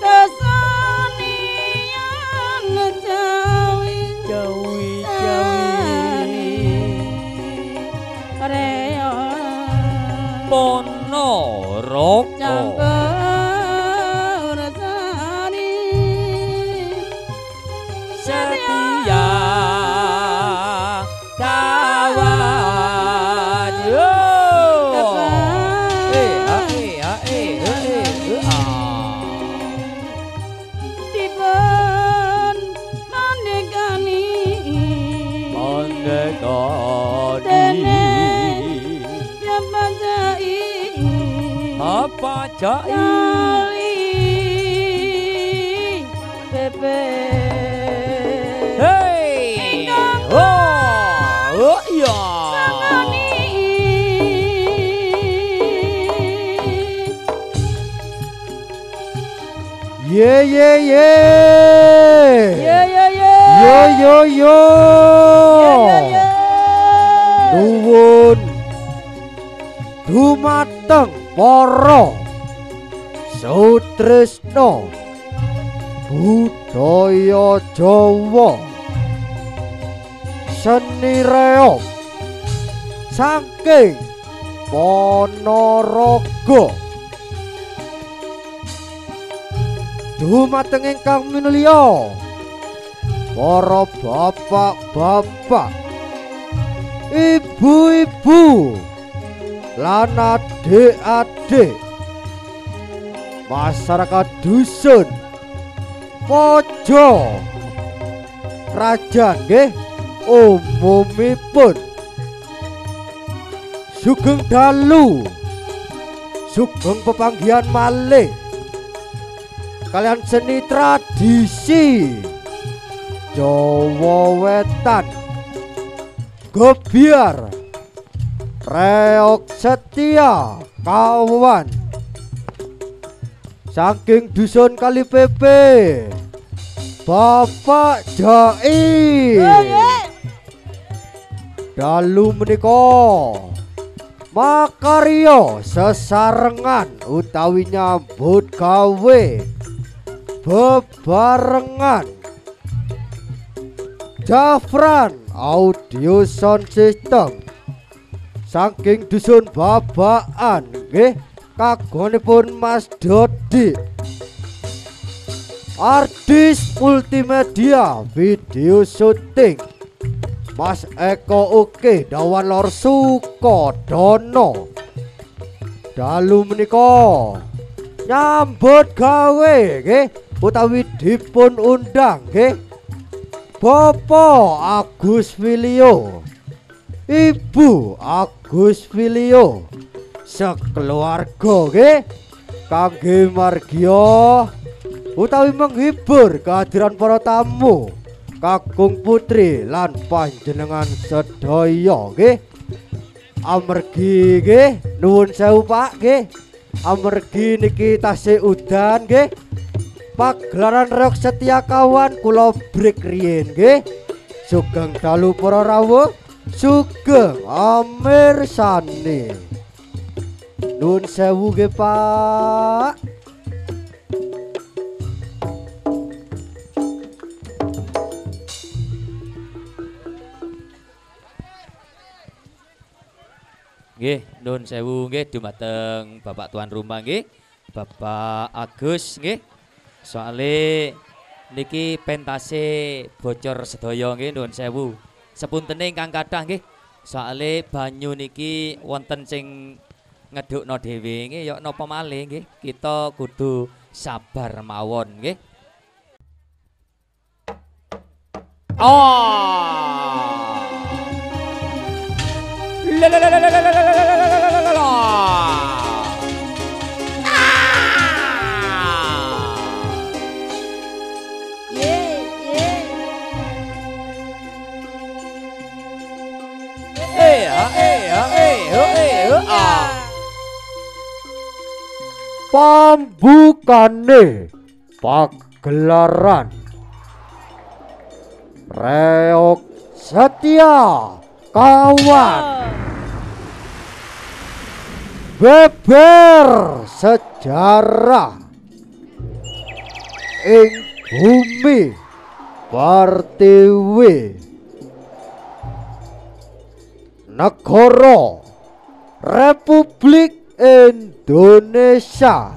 Desani Ponorogo rasani setia kawan yo dipun mandekani apa jai Pepe hey oh iya ye yo nuwun dumateng para sutresna budaya Jawa seni reog saking Ponorogo dumateng ingkang minulya para bapak-bapak ibu-ibu lan adik-adik masyarakat dusun Pojo Krajan nggih umumipun sugeng dalu sugeng pepanggihan malih kalian seni tradisi Jawa Wetan Gebiar reog setia kawan saking dusun Kali Pepe Bapak Jai dalu menika makarya sesarengan utawi nyambut gawe bebarengan Jafran audio sound system saking dusun Babaan nggih kagunganipun Mas Dodi artis multimedia video syuting Mas Eko Oke Dawan Lor Sukodono dalu menika nyambut gawe nggih utawi dipun undang nggih Bapak Agus Wilio Ibu Agus Wilio sekeluarga nggih kangge margia utawi menghibur kehadiran para tamu kakung putri lan panjenengan sedaya nggih amargi nggih nuwun sewu Pak nggih amargi niki tasih udan nggih pagelaran reog setia kawan kula break riyin nggih sugeng dalu para rawuh sugeng amirsani nuwun sewu nggih Pak. Nggih, nuwun sewu nggih dumateng Bapak tuan rumah nggih. Bapak Agus nggih. Soale niki pentase bocor sedaya nggih nuwun sewu. Sepuntene ingkang kathah nggih. Soale banyu niki wonten sing ngedukno dhewe nggih ya napa malih nggih. Kita kudu sabar mawon nggih. Oh. Pambukane pagelaran reog setia kawan beber sejarah ing bumi Pertiwi negara Republik Indonesia.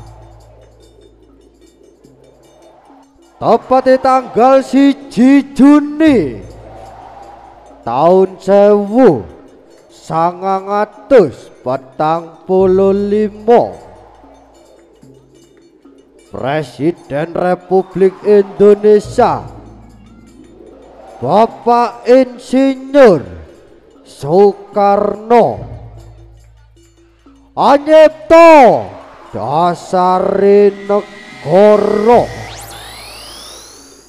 Tepatnya tanggal 1 Juni tahun 1945, Presiden Republik Indonesia Bapak Insinyur Soekarno anyipta dasare negara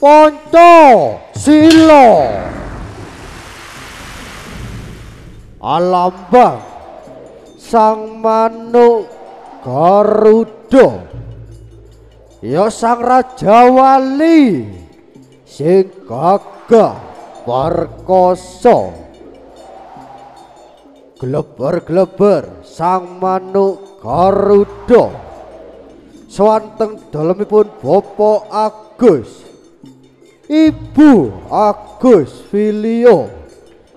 Pancasila, alambang sang manuk Garuda, ya sang Raja Wali sing gagah perkasa. Gleber-gleber sang manuk Garuda swanteng dalemipun Bapak Agus, Ibu Agus Filio,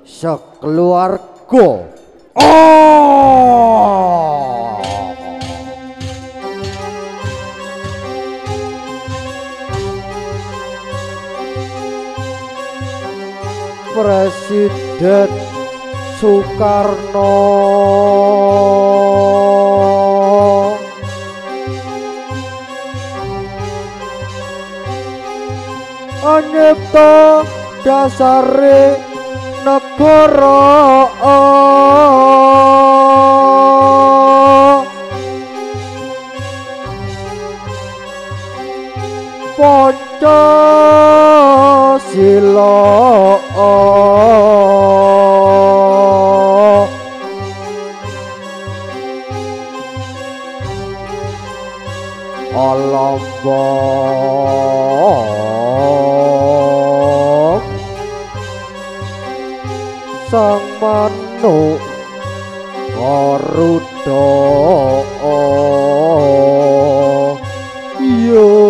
sekeluarga. Presiden Soekarno anyipta dasare negara Pancasila, alambang sang manuk Garuda, yo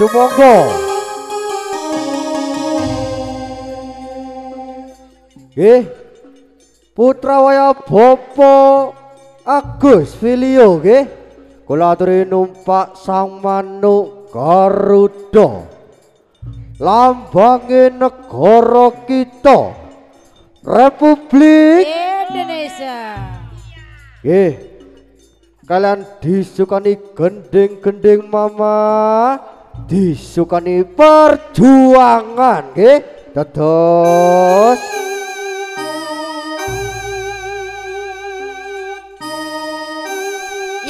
sumangga nggih putra waya Bapak Agus Filio nggih kula aturi numpak sang manuk Garuda lambange negara kita Republik Indonesia. nggih. Kalian disukani gending-gending mama, disukani perjuangan nggih. Dados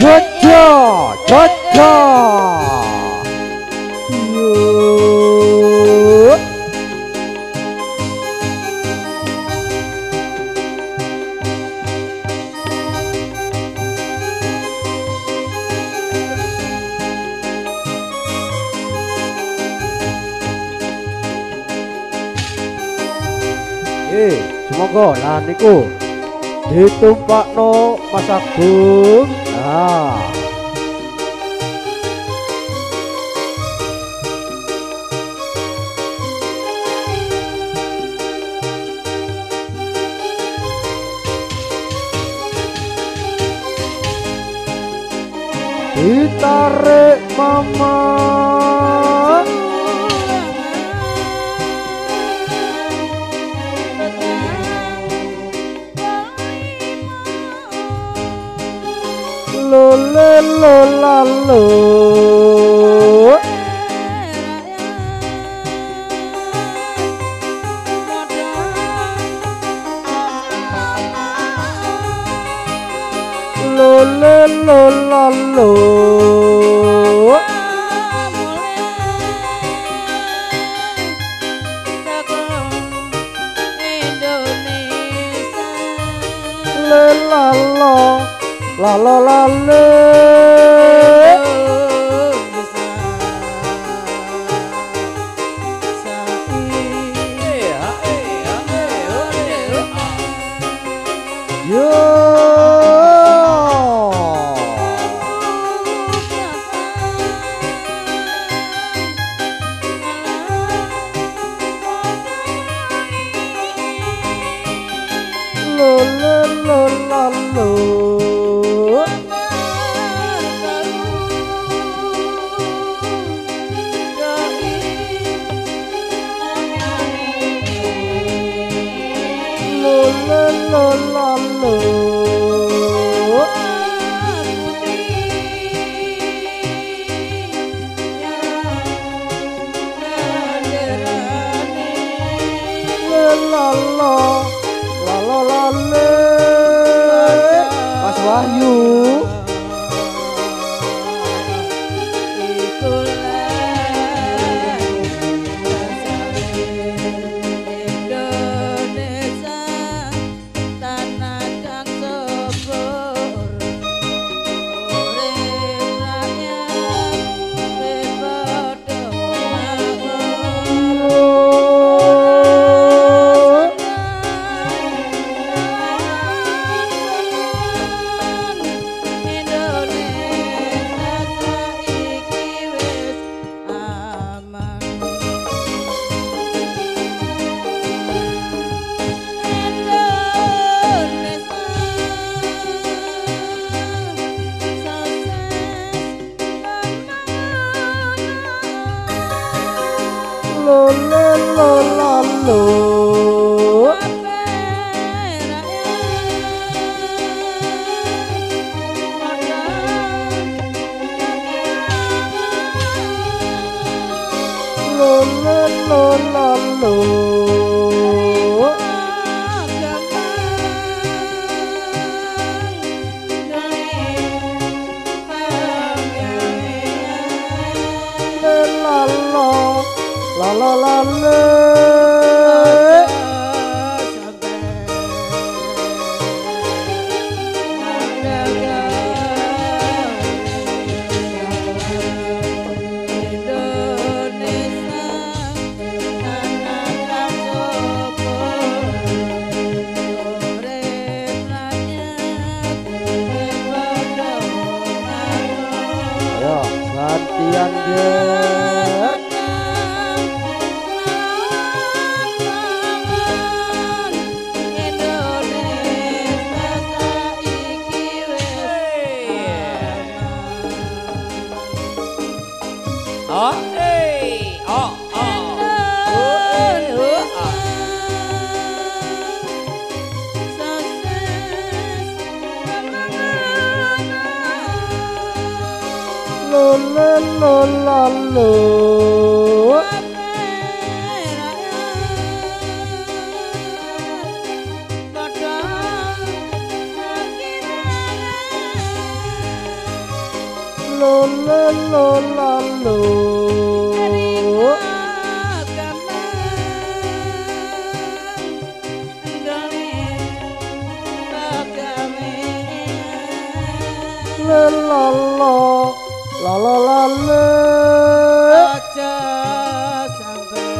Jojo, Jojo. Yuk. Semoga lah niku ditumpakno Mas Agung. Nah, ditarik mama. Lo le lo la lo. Lo le lo la lo. Le la lo. La la la le. Yo. Lo lo lo la lo. Lo la lo. La la le. Mas Wahyu. Lo le lo la lo. Lo le lo la lo. La la la le. Ayo gantian ge. aja sampai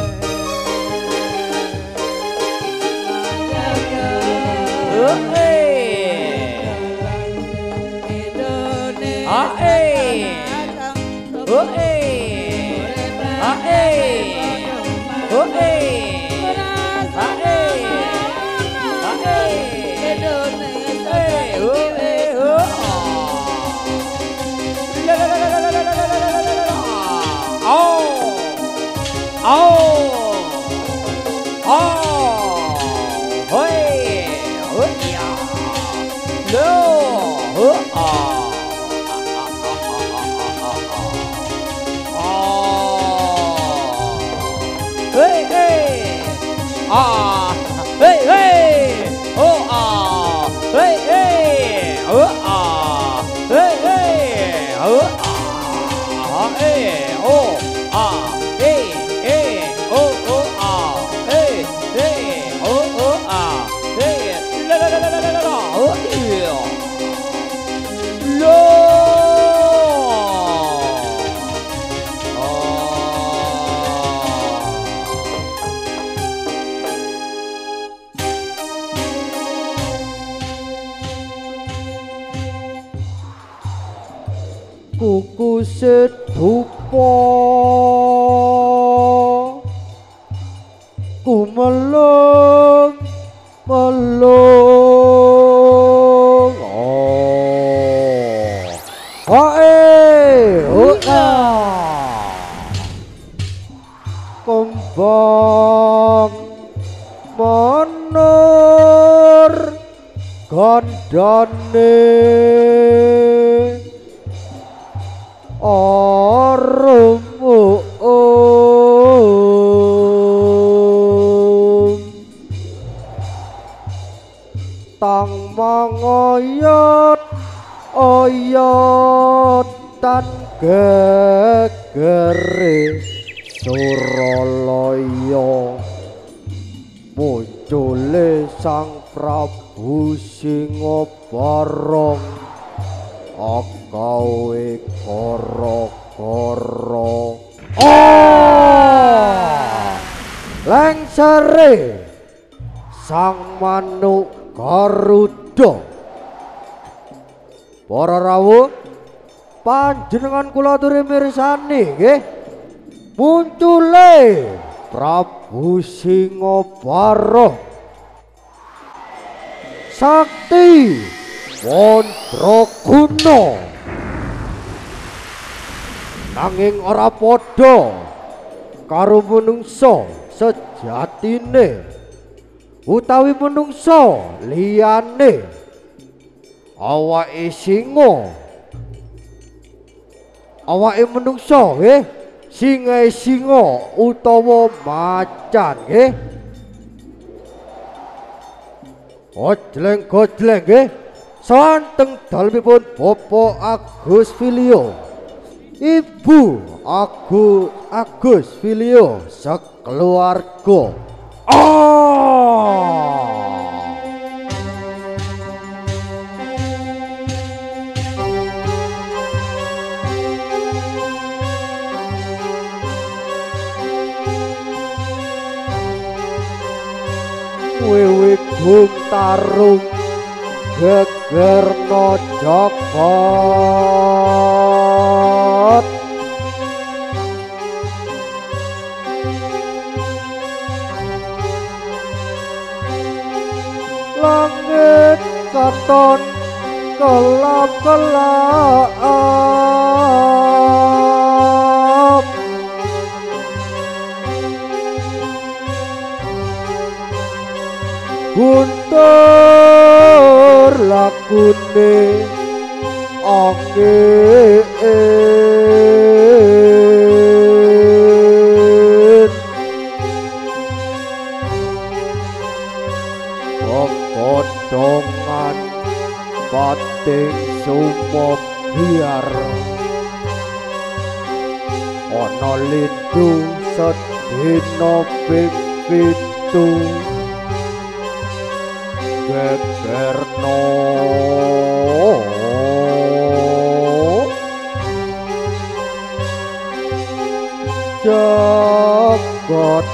kuku sedupa ku melung melung kembang menur gandane tang mangoyot oyot tan gegere Suralaya muncule Sang Prabu Singabarong agawe kara-kara lengsere Sang Manuk Garuda. Para rawuh panjenengan kula aturi mirsani nggih muncule Prabu Singabarong sakti Mandraguna nanging ora padha karo menungsa sejatine utawi menungsa liyane awake singa awake menungsa nggih singae singa utawa macan nggih gojleng-gojleng nggih santeng dalemipun Bapak Agus Filio Ibu Agus Filio sekeluarga wewe gung tarung gegerno jagat langit katon kelap-kelap guntur lakune angin Godongan pating sumo biar ana lindu sedina ping 7 gegerno jagat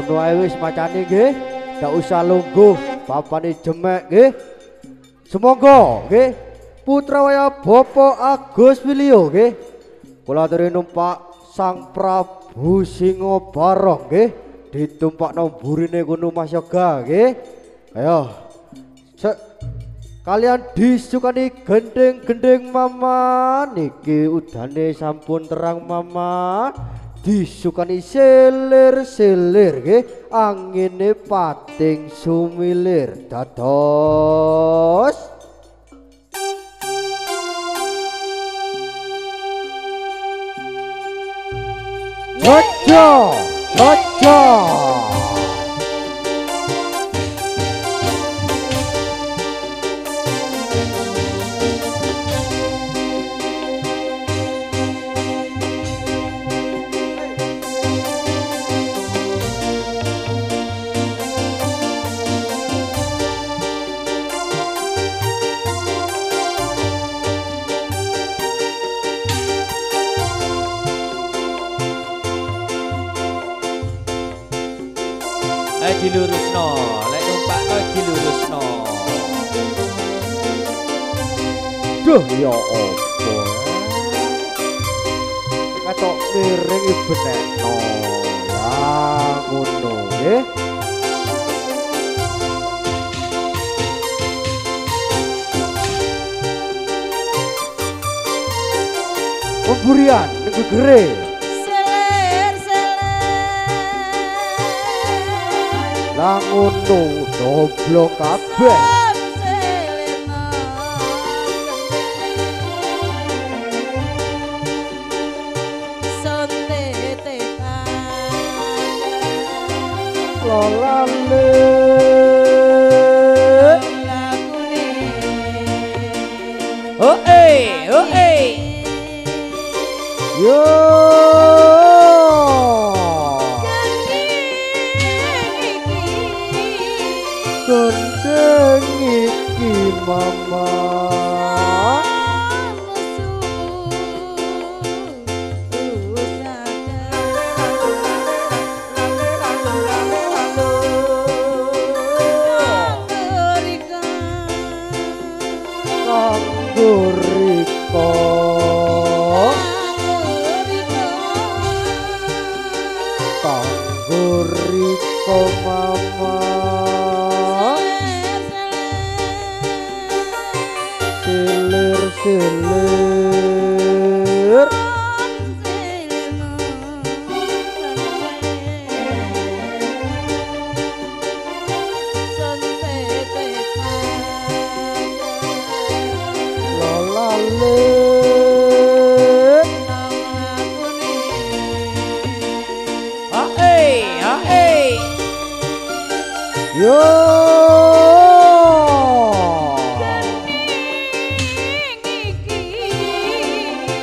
ngono ae wis macane nggih, ndak usah lungguh bapane jemek nggih. Semoga nggih putra waya Bapak Agus Wilio nggih kula aturi numpak Sang Prabu Singobarong nggih ditumpakno burine kono Mas Yoga nggih. Ayo kalian disukani gendeng-gendeng mama niki udane sampun terang mama. Disukani selir-selir nggih angine pating sumilir dados Jojo dilurusno, lek numpakno dilurusno. Duh ya apa? Katok miring benekno. Lah ngono nggih. Pemburian ning gegere. Lah ngono doblok kabeh. lolale Oh yo gendeng iki mama Guriko Tangguriko mama Silir silir yo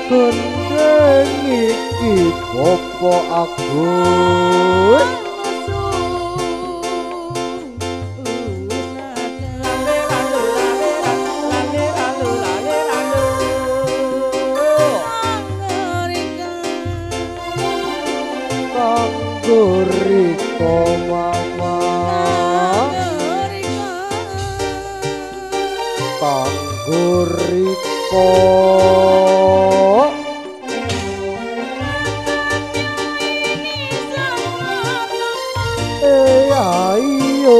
gendeng iki Bopo Agus Tangguriko mama Tangguriko ayo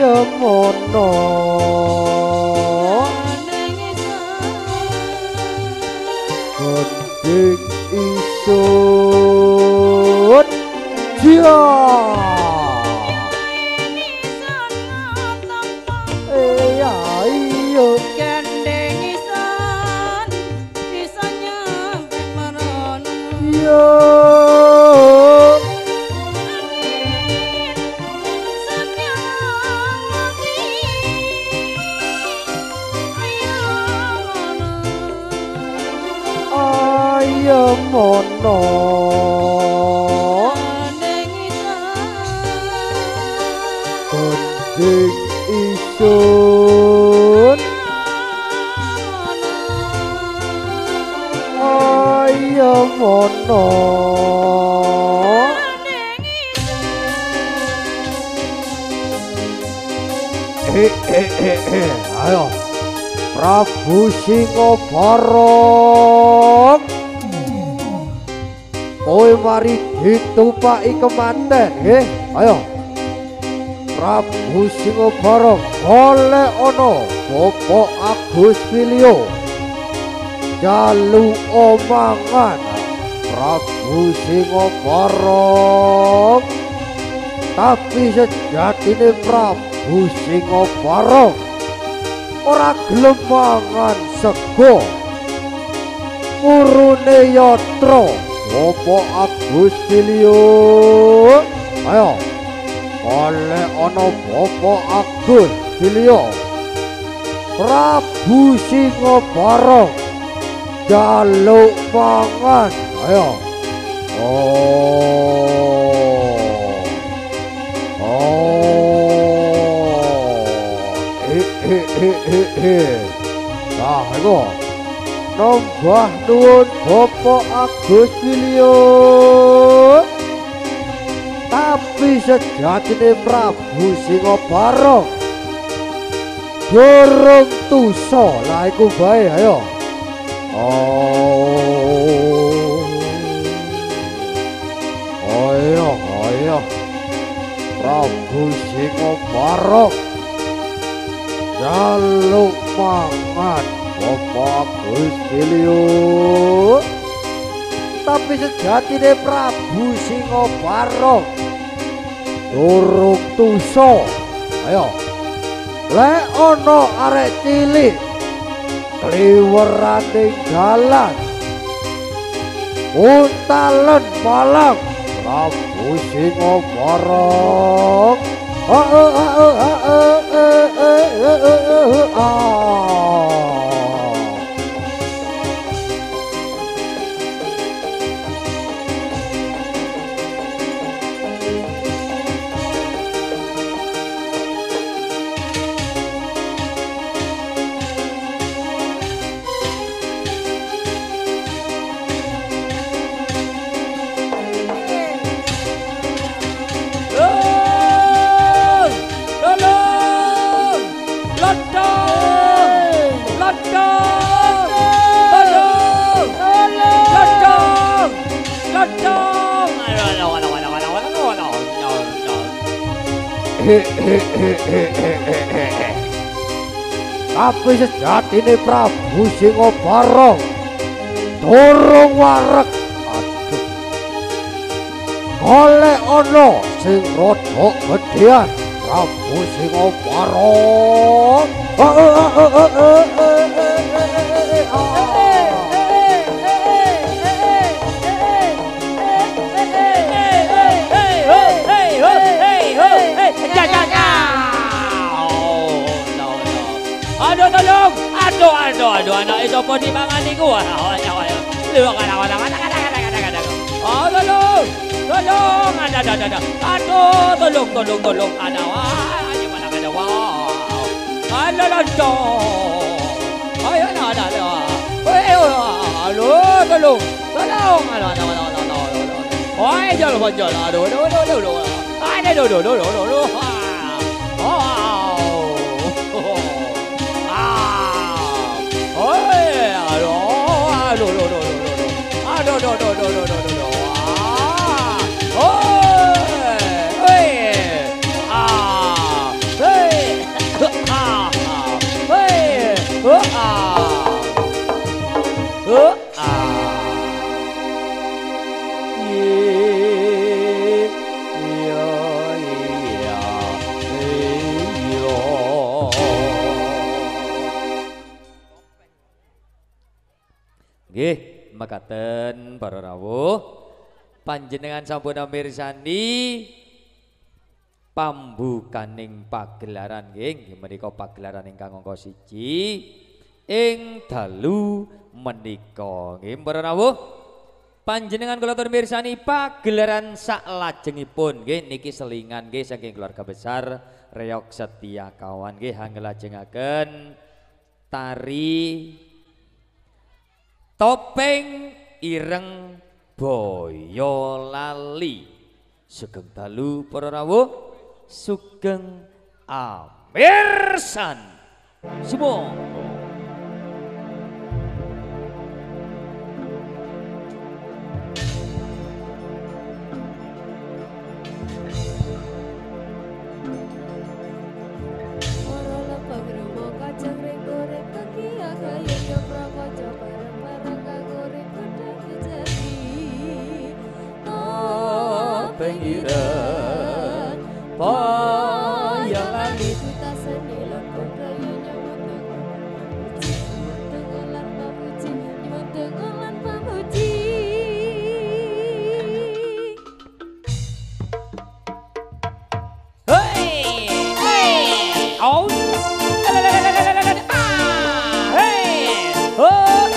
yo mono gending isun dia ayo Gandeng isan bisa nyampe merono yo mono gending isun ayo mono ayo Prabu Singobara kowe mari ditupaki kemanten nggih ayo Prabu Singobara golek ana Bapak Agus Wilio jalu omangan Prabu Singobara tapi sejatine Prabu Singobara ora gelem mangan sego murune yatra Bapak Agus Wilio ayo oleh ana Bapak Agus Wilio Prabu Singobara jaluk mangan ayo nah iku nambah nuwun Bapak Agus Wilio tapi sejatine Prabu Singobara durung tusa lah iku bae ayo ayo Prabu Singobara jaluk mangan Bapak Agus Bilio. Tapi sejatine Prabu Singobarong durung tuso. Ayo. Lek ana arek cilik kliweran ning dalan untalen malang Prabu Singobarong. Tapi sejatine Prabu Singobarong durung wareg. Aduh. Golek ana sing rada gedhean Prabu Singobarong. Aduh, anak itu apa dimangan iku? Tolong, tolong, ada gimana ada ada ayo ada, tolong, Nggih, mekaten para rawuh, panjenengan sampun mirsani pambukaning pagelaran nggih menika pagelaran ingkang angka 1 ing dalu menika nggih para rawuh. Panjenengan kula atur mirsani pagelaran saklajengipun nggih niki selingan nggih saking keluarga besar Reok Setia Kawan nggih nglajengaken tari Topeng Ireng Boyolali. Sugeng dalu para rawuh, sugeng amirsan semua. Ireng Boyolali kita senilon kodayunya dengan pamuji dengan pamuji hey hey oh hey oh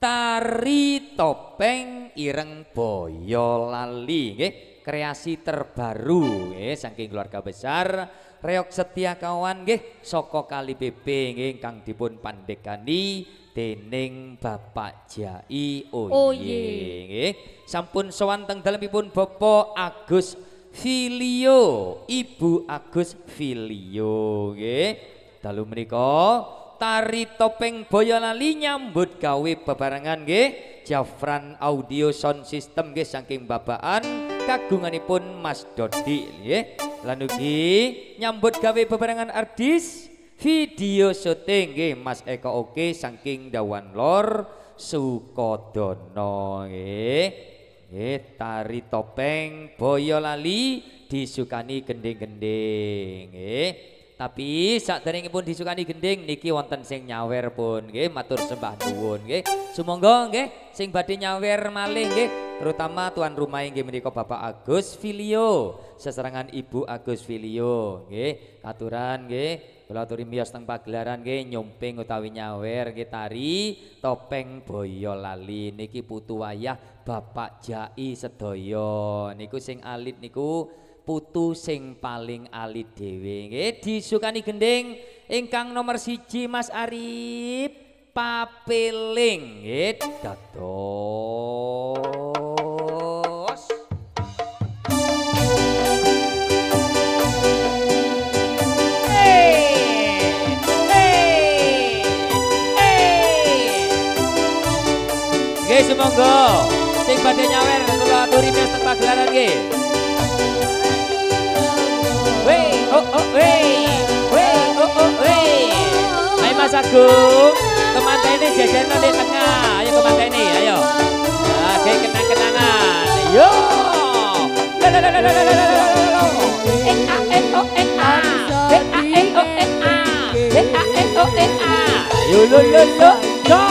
Tari topeng ireng Boyolali nggih, kreasi terbaru nggih saking keluarga besar Reok Setiakawan nggih saka Kali PP nggih ingkang dipun pandegani dening Bapak Jai Oye nggih. Sampun sowan teng dalemipun Bapak Agus Filio, Ibu Agus Filio nggih. Dalu menika tari topeng Boyolali nyambut gawe bebarengan nggih Jafran Audio Sound System nggih saking babaan kagunganipun Mas Dodi nggih. Lan ugi nyambut gawe bebarengan artis video syuting nggih Mas Eko Oke saking Dawan Lor Sukodono nggih. Tari topeng Boyolali disukani gending-gending nggih. Tapi saderengipun disukani gending niki wonten sing nyawer pun nggih, matur sembah nuwun nggih. Sumangga nggih sing badhe nyawer malih nggih, terutama tuan rumah nggih menika Bapak Agus Filio, seserangan Ibu Agus Filio nggih. Katuran nggih, kula aturi miyos teng pagelaran nggih nyumping utawi nyawer nggih tari topeng Boyolali niki putu wayah Bapak Jai sedaya. Niku sing alit niku putu sing paling alit dhewe nggih, disukani gending ingkang nomor 1 Mas Arif Papeling nggih dados. Nggih sumangga sing badhe nyawer kula aturi mes teng pagelaran nggih. Ayo Mas Agung, kemantene jajan di tengah. Ayo kemantene, ayo. Oke, kenang-kenangan. Yo. Yo lo lo lo.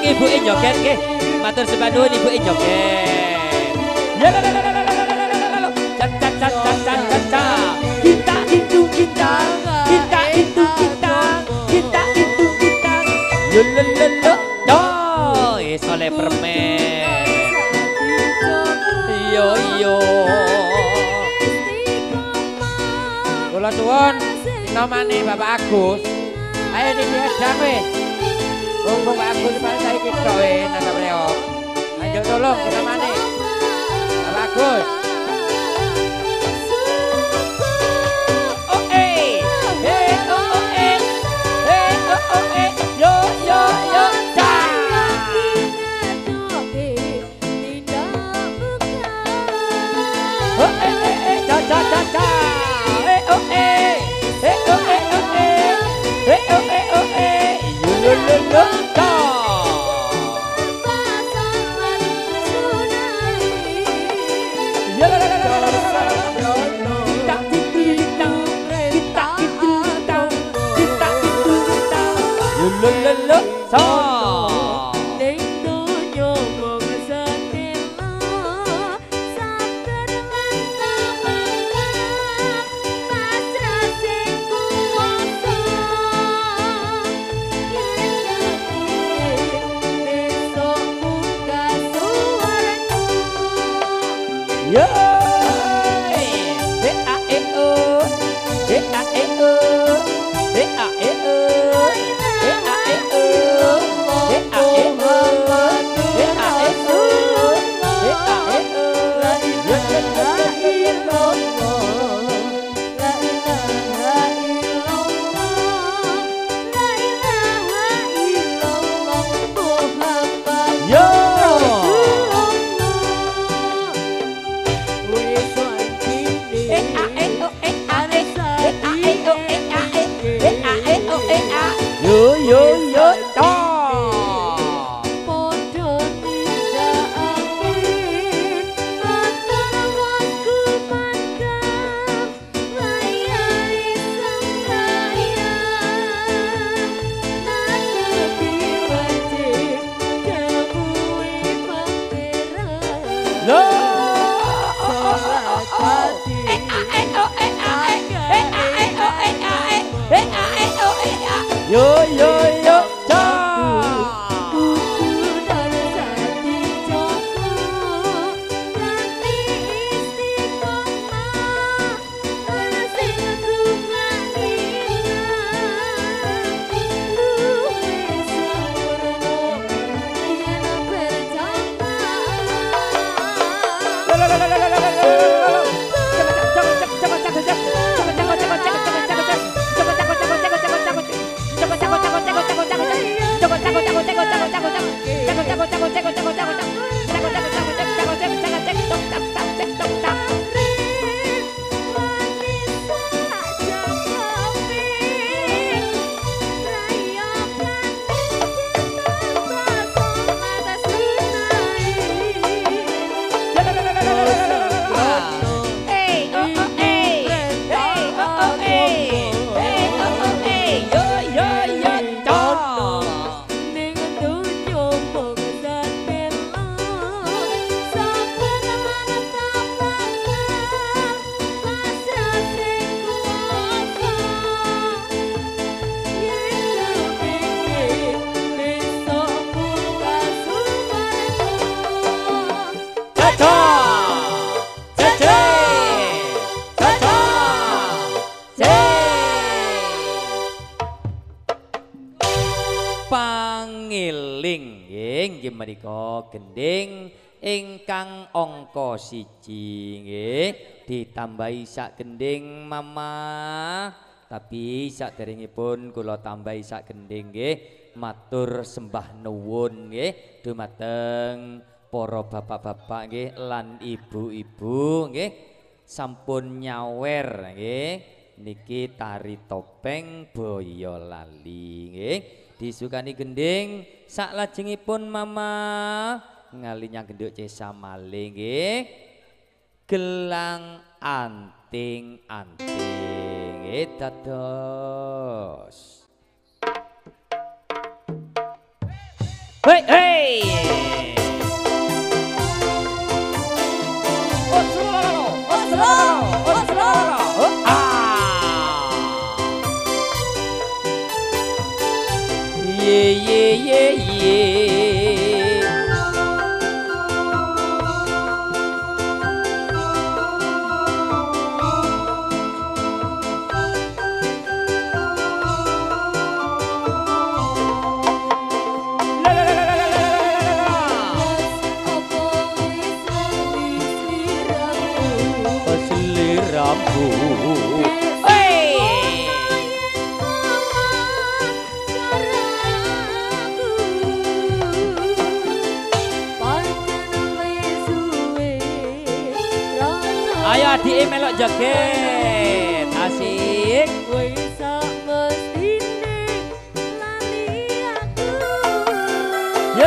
Ibu joget nggih. Matur sembah nuwun Ibu joget. Kita itu kita. Kita itu kita. Kita itu kita. Yo lo lo lo. Oh, soleh permen. Yo yo. Kula suwun nomane Bapak Agus. Ayo diadang weh. Mumpung Pak Agus paling saiki tok nang Reok. Ayo tolong kita mane. Pak Agus. Oh eh. Hey oh eh. Hey oh eh. Yo yo yo ta. Oh eh ta ta ta ta. Eh oh lelele sa ning donya mung sedela sabar pasrah sing kuwasa besok buka suwarna yo e a e o e a e o e a e o e a e o e a e o e a e o e a e o la ilaha illallah la ilaha illallah la ilaha illallah Muhammad yo wis wajine e a e o e a e a e o e a e e a e o e a yo yo yo ta padha nindakake antara wasku mandang layahe sanggaya nadepi wajib dawuhe pangeran lo salat hati yo yo yo ta kudu narsati joko nganti istiqomah ana sing ngumani luwe sempurna yen pangiling nggih menika gending ingkang angka 1 nggih ditambahi sak gending mama tapi saderengipun kula tambahi sak gending nggih matur sembah nuwun nggih dumateng para bapak-bapak nggih lan ibu-ibu nggih sampun nyawer nggih niki tari topeng Boyolali nggih disukani gending saklajengipun mama ngalinya genduk cesa maling nggih gelang anting-anting nggih dados hei hei ayo di melok joget asik wis mestine lali aku ya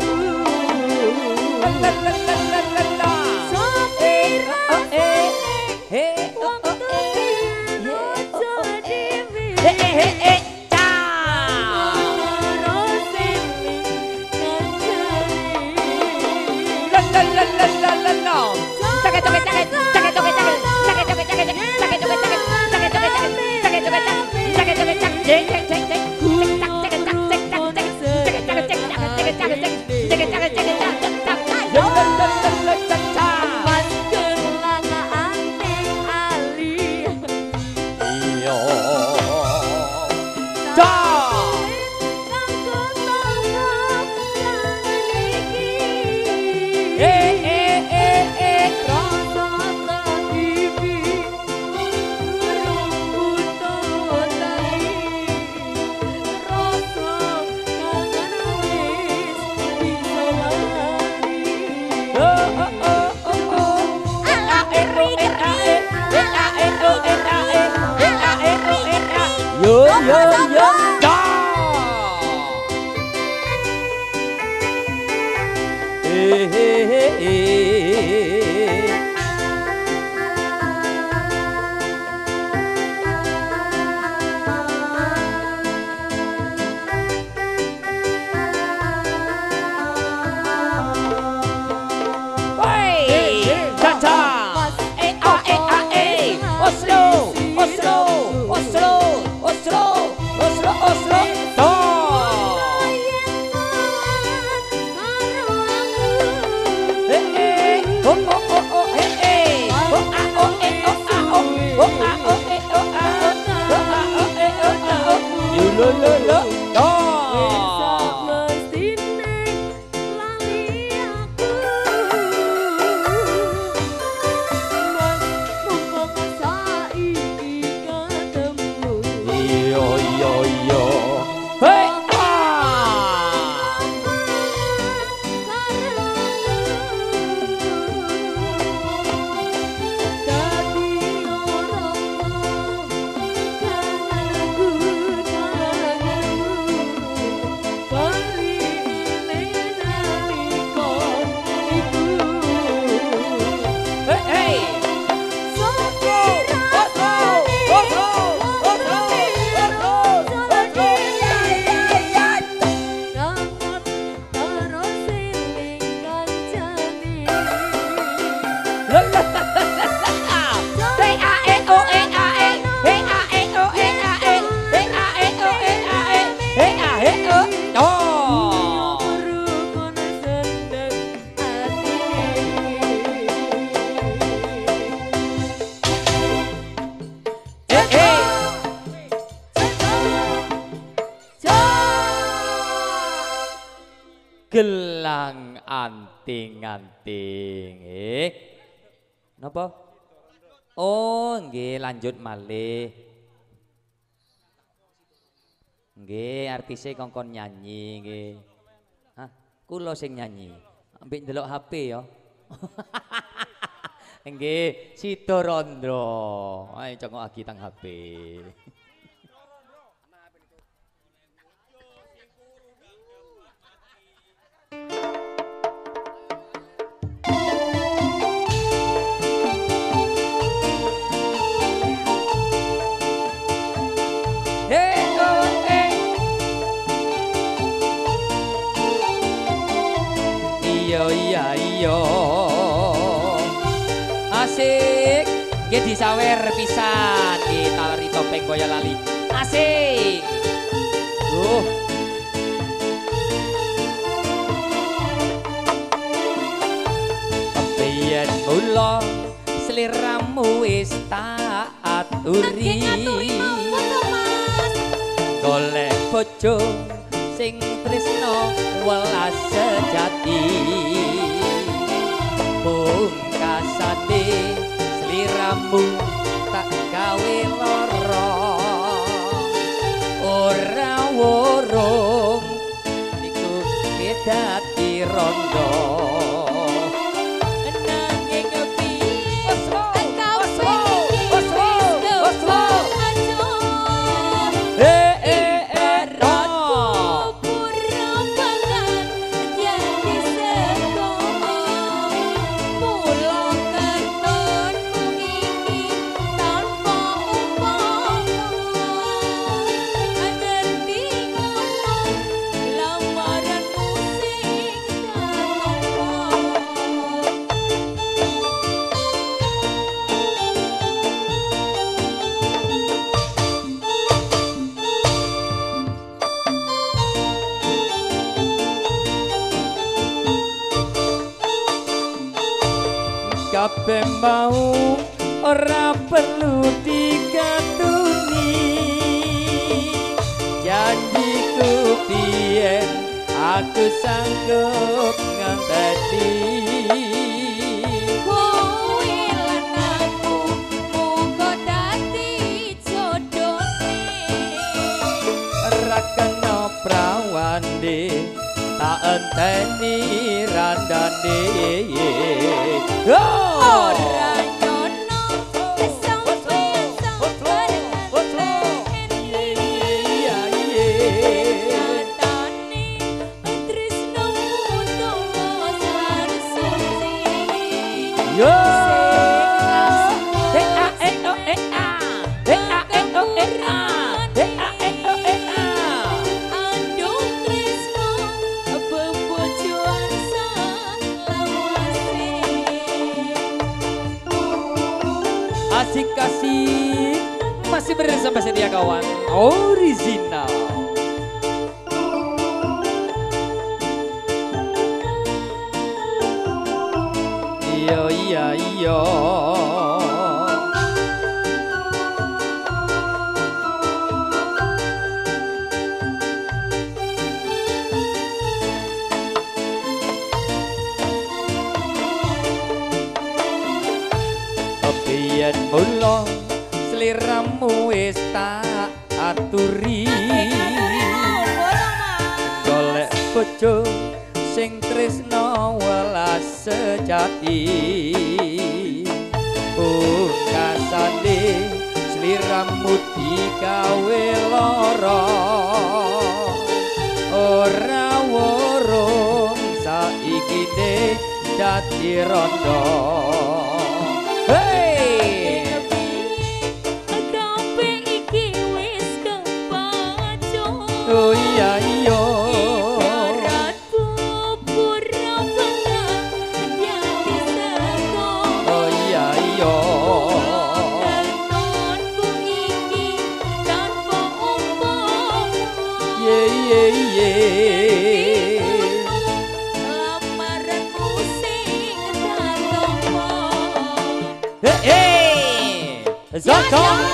Gelang anting-anting. Napa? Oh, nggih lanjut malih. Nggih, artise kongkon nyanyi nggih. Hah, kula sing nyanyi. Ambek ndelok HP ya. Nggih, Sida Randra. Ayo congokake tang HP. Iya asik nggih disawer pisan nggih tari topeng Boyolali asik Yen mula sliramu wis tak aturi golek bojo sing tresno welas sejati pungkasane sliramu tak gawe lara ora worong iku kedati rondo kabeh mau ora perlu dikatuni janjiku biyen aku sanggup ngenteni kowe lan aku muga dadi jodone ra kena prawande tak enteni randane ora nyono kesampeyan sampeyan nyatane tresnomu tulus lan suci yo andung tresno bebojoan salawase asik-asik masih bersama setia kawan original. Iya iya iya. Biyen mula sliramu wis tak aturi golek bojo sing tresno welas sejati pungkasane sliramu digawe lara ora worong saiki dadi rondo. Hey! kabeh iki wis kepacu Oh iya iya. Ibarat bubur benang dadi sego Oh iya iya. Tenonku iki tanpa umpama Ye ye ye. lamaranmu sing tak tampa Hey! Zoko.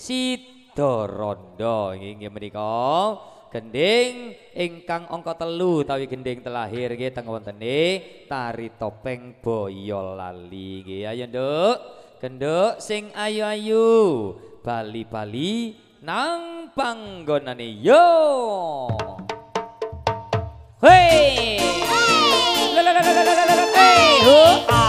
Sida rondo nggih menika gending ingkang angka 3 utawi gending telahir nggih teng wontene tari topeng Boyolali nggih ayo nduk genduk sing ayu-ayu bali-bali nang panggonane yo Hey! Hey! Ho!